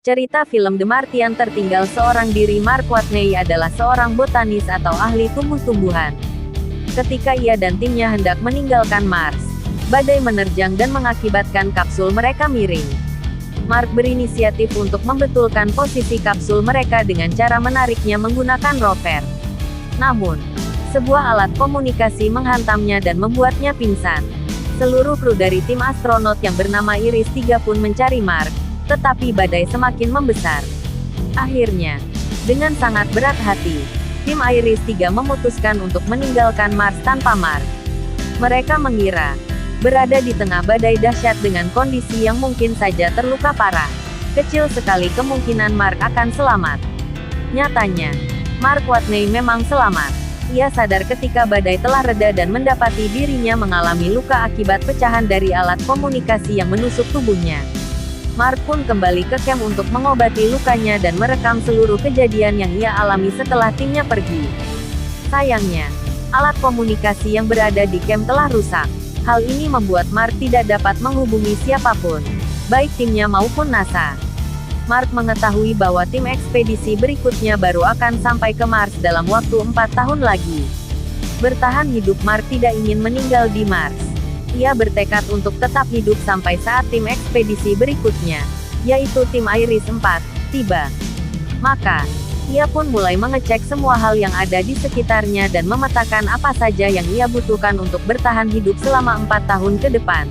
Cerita film The Martian tertinggal. Seorang diri Mark Watney adalah seorang botanis atau ahli tumbuh-tumbuhan. Ketika ia dan timnya hendak meninggalkan Mars, badai menerjang dan mengakibatkan kapsul mereka miring. Mark berinisiatif untuk membetulkan posisi kapsul mereka dengan cara menariknya menggunakan rover. Namun, sebuah alat komunikasi menghantamnya dan membuatnya pingsan. Seluruh kru dari tim astronot yang bernama Iris 3 pun mencari Mark, tetapi badai semakin membesar. Akhirnya, dengan sangat berat hati, tim Iris 3 memutuskan untuk meninggalkan Mars tanpa Mark. Mereka mengira berada di tengah badai dahsyat dengan kondisi yang mungkin saja terluka parah. Kecil sekali kemungkinan Mark akan selamat. Nyatanya, Mark Watney memang selamat. Ia sadar ketika badai telah reda dan mendapati dirinya mengalami luka akibat pecahan dari alat komunikasi yang menusuk tubuhnya. Mark pun kembali ke camp untuk mengobati lukanya dan merekam seluruh kejadian yang ia alami setelah timnya pergi. Sayangnya, alat komunikasi yang berada di camp telah rusak. Hal ini membuat Mark tidak dapat menghubungi siapapun, baik timnya maupun NASA. Mark mengetahui bahwa tim ekspedisi berikutnya baru akan sampai ke Mars dalam waktu 4 tahun lagi. Bertahan hidup, Mark tidak ingin meninggal di Mars. Ia bertekad untuk tetap hidup sampai saat tim ekspedisi berikutnya, yaitu tim Iris 4, tiba. Maka, ia pun mulai mengecek semua hal yang ada di sekitarnya dan memetakan apa saja yang ia butuhkan untuk bertahan hidup selama 4 tahun ke depan.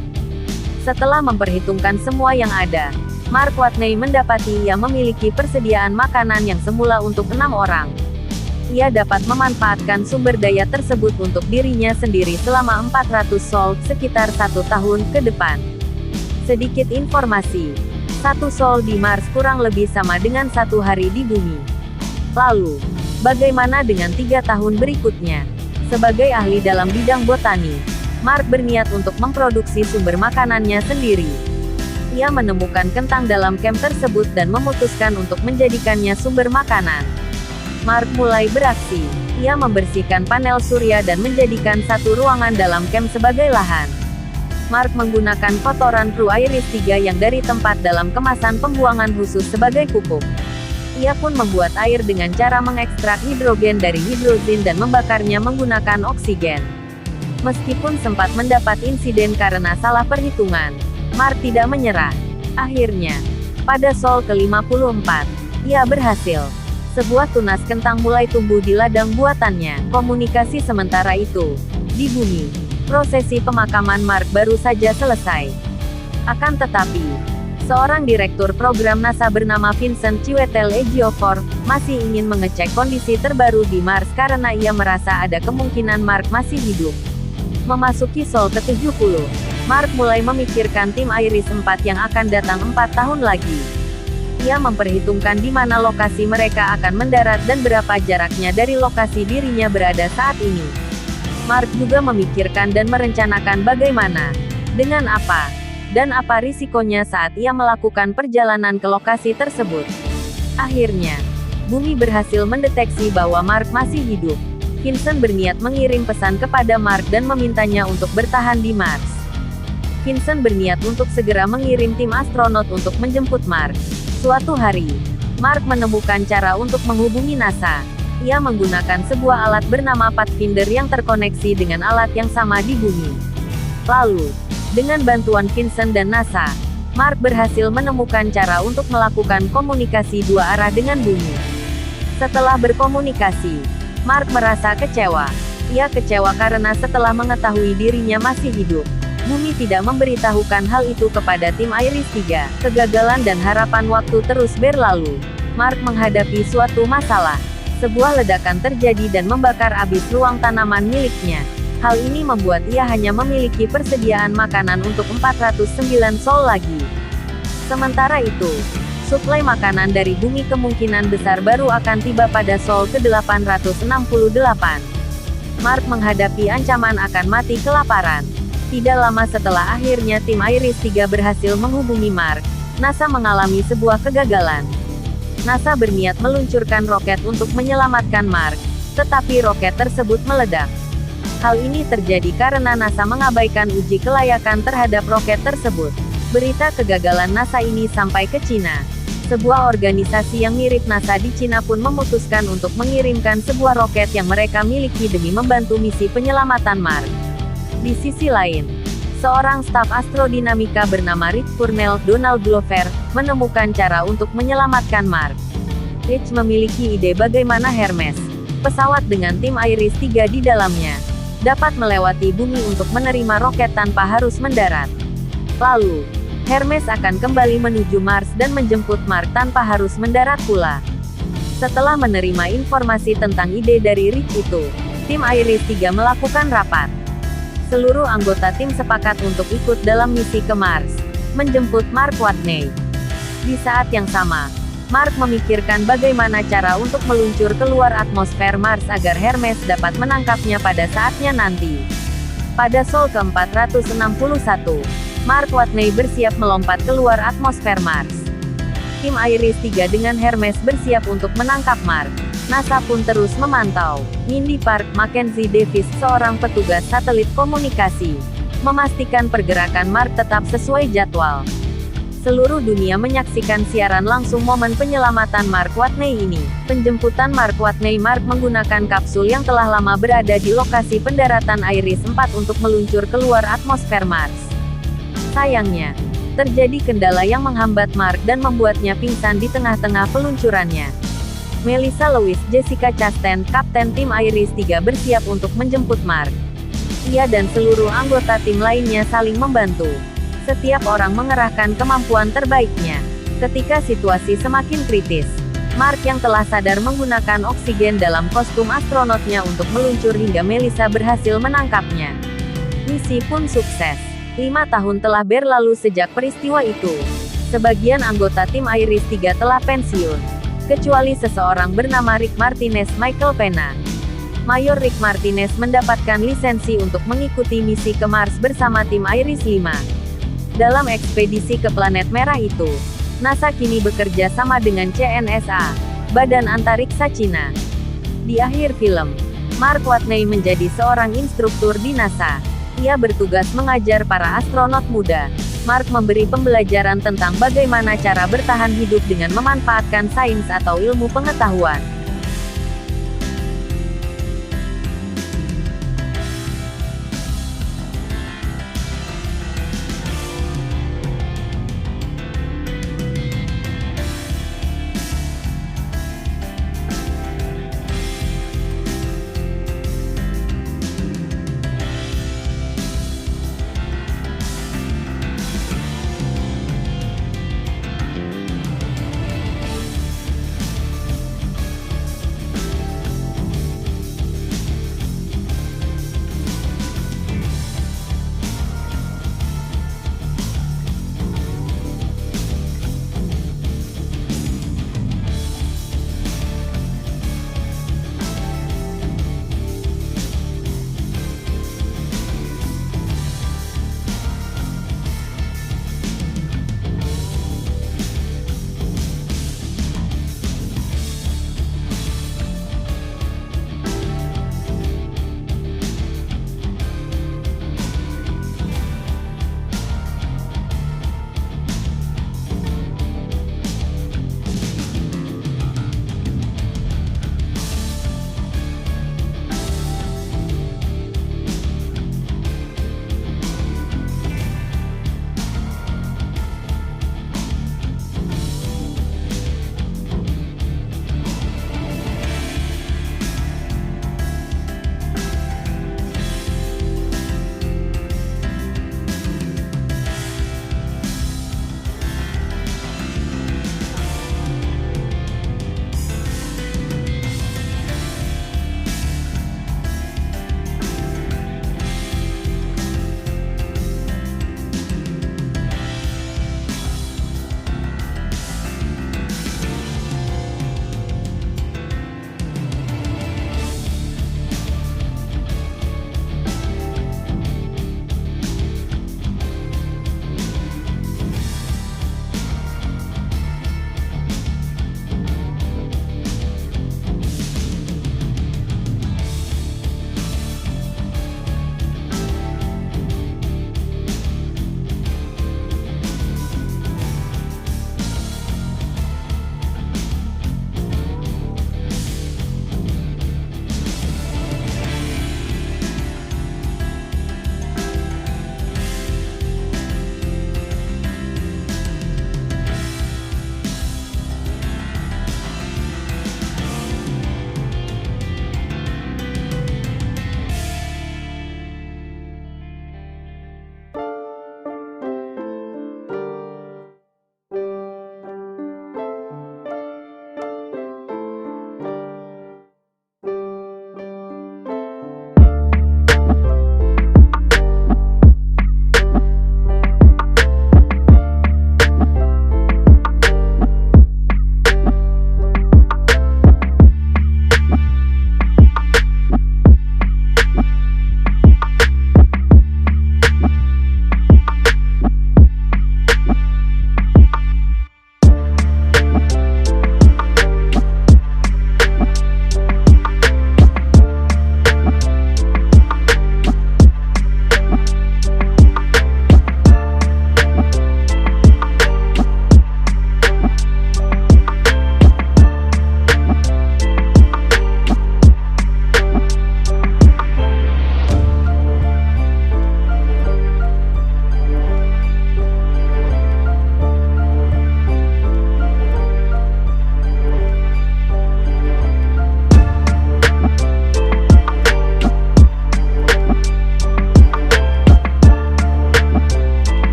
Setelah memperhitungkan semua yang ada, Mark Watney mendapati ia memiliki persediaan makanan yang semula untuk 6 orang. Ia dapat memanfaatkan sumber daya tersebut untuk dirinya sendiri selama 400 sol, sekitar 1 tahun ke depan. Sedikit informasi. 1 sol di Mars kurang lebih sama dengan 1 hari di bumi. Lalu, bagaimana dengan 3 tahun berikutnya? Sebagai ahli dalam bidang botani, Mark berniat untuk memproduksi sumber makanannya sendiri. Ia menemukan kentang dalam camp tersebut dan memutuskan untuk menjadikannya sumber makanan. Mark mulai beraksi. Ia membersihkan panel surya dan menjadikan satu ruangan dalam camp sebagai lahan. Mark menggunakan kotoran kru Iris 3 yang dari tempat dalam kemasan pembuangan khusus sebagai pupuk. Ia pun membuat air dengan cara mengekstrak hidrogen dari hidrozin dan membakarnya menggunakan oksigen. Meskipun sempat mendapat insiden karena salah perhitungan, Mark tidak menyerah. Akhirnya, pada sol ke-54, ia berhasil. Sebuah tunas kentang mulai tumbuh di ladang buatannya. Komunikasi sementara itu, di bumi, prosesi pemakaman Mark baru saja selesai. Akan tetapi, seorang direktur program NASA bernama Vincent Chiwetel Ejiofor masih ingin mengecek kondisi terbaru di Mars karena ia merasa ada kemungkinan Mark masih hidup. Memasuki sol ke-70, Mark mulai memikirkan tim Iris 4 yang akan datang 4 tahun lagi. Ia memperhitungkan di mana lokasi mereka akan mendarat dan berapa jaraknya dari lokasi dirinya berada saat ini. Mark juga memikirkan dan merencanakan bagaimana, dengan apa, dan apa risikonya saat ia melakukan perjalanan ke lokasi tersebut. Akhirnya, bumi berhasil mendeteksi bahwa Mark masih hidup. Vincent berniat mengirim pesan kepada Mark dan memintanya untuk bertahan di Mars. Vincent berniat untuk segera mengirim tim astronot untuk menjemput Mark. Suatu hari, Mark menemukan cara untuk menghubungi NASA. Ia menggunakan sebuah alat bernama Pathfinder yang terkoneksi dengan alat yang sama di bumi. Lalu, dengan bantuan Vincent dan NASA, Mark berhasil menemukan cara untuk melakukan komunikasi 2 arah dengan bumi. Setelah berkomunikasi, Mark merasa kecewa. Ia kecewa karena setelah mengetahui dirinya masih hidup, bumi tidak memberitahukan hal itu kepada tim Iris 3. Kegagalan dan harapan waktu terus berlalu. Mark menghadapi suatu masalah. Sebuah ledakan terjadi dan membakar habis ruang tanaman miliknya. Hal ini membuat ia hanya memiliki persediaan makanan untuk 409 sol lagi. Sementara itu, suplai makanan dari bumi kemungkinan besar baru akan tiba pada sol ke-868. Mark menghadapi ancaman akan mati kelaparan. Tidak lama setelah akhirnya tim Iris 3 berhasil menghubungi Mark, NASA mengalami sebuah kegagalan. NASA berniat meluncurkan roket untuk menyelamatkan Mark, tetapi roket tersebut meledak. Hal ini terjadi karena NASA mengabaikan uji kelayakan terhadap roket tersebut. Berita kegagalan NASA ini sampai ke Cina. Sebuah organisasi yang mirip NASA di Cina pun memutuskan untuk mengirimkan sebuah roket yang mereka miliki demi membantu misi penyelamatan Mars. Di sisi lain, seorang staf astrodinamika bernama Rich Purnell Donald Glover menemukan cara untuk menyelamatkan Mars. Rich memiliki ide bagaimana Hermes, pesawat dengan tim Iris 3 di dalamnya, dapat melewati bumi untuk menerima roket tanpa harus mendarat. Lalu, Hermes akan kembali menuju Mars dan menjemput Mark tanpa harus mendarat pula. Setelah menerima informasi tentang ide dari Rich itu, tim Iris 3 melakukan rapat. Seluruh anggota tim sepakat untuk ikut dalam misi ke Mars, menjemput Mark Watney. Di saat yang sama, Mark memikirkan bagaimana cara untuk meluncur keluar atmosfer Mars agar Hermes dapat menangkapnya pada saatnya nanti. Pada Sol ke-461, Mark Watney bersiap melompat keluar atmosfer Mars. Tim Iris 3 dengan Hermes bersiap untuk menangkap Mark. NASA pun terus memantau. Mindy Park Mackenzie Davis, seorang petugas satelit komunikasi, memastikan pergerakan Mark tetap sesuai jadwal. Seluruh dunia menyaksikan siaran langsung momen penyelamatan Mark Watney ini. Penjemputan Mark Watney. Mark menggunakan kapsul yang telah lama berada di lokasi pendaratan Iris 4 untuk meluncur keluar atmosfer Mars. Sayangnya, terjadi kendala yang menghambat Mark dan membuatnya pingsan di tengah-tengah peluncurannya. Melissa Lewis Jessica Chastain, kapten tim Iris 3 bersiap untuk menjemput Mark. Ia dan seluruh anggota tim lainnya saling membantu. Setiap orang mengerahkan kemampuan terbaiknya. Ketika situasi semakin kritis, Mark yang telah sadar menggunakan oksigen dalam kostum astronotnya untuk meluncur hingga Melissa berhasil menangkapnya. Misi pun sukses. 5 tahun telah berlalu sejak peristiwa itu. Sebagian anggota tim Iris 3 telah pensiun, kecuali seseorang bernama Rick Martinez Michael Pena. Mayor Rick Martinez mendapatkan lisensi untuk mengikuti misi ke Mars bersama tim Iris 5. Dalam ekspedisi ke planet merah itu, NASA kini bekerja sama dengan CNSA, Badan Antariksa Cina. Di akhir film, Mark Watney menjadi seorang instruktur di NASA. Ia bertugas mengajar para astronot muda. Mark memberi pembelajaran tentang bagaimana cara bertahan hidup dengan memanfaatkan sains atau ilmu pengetahuan.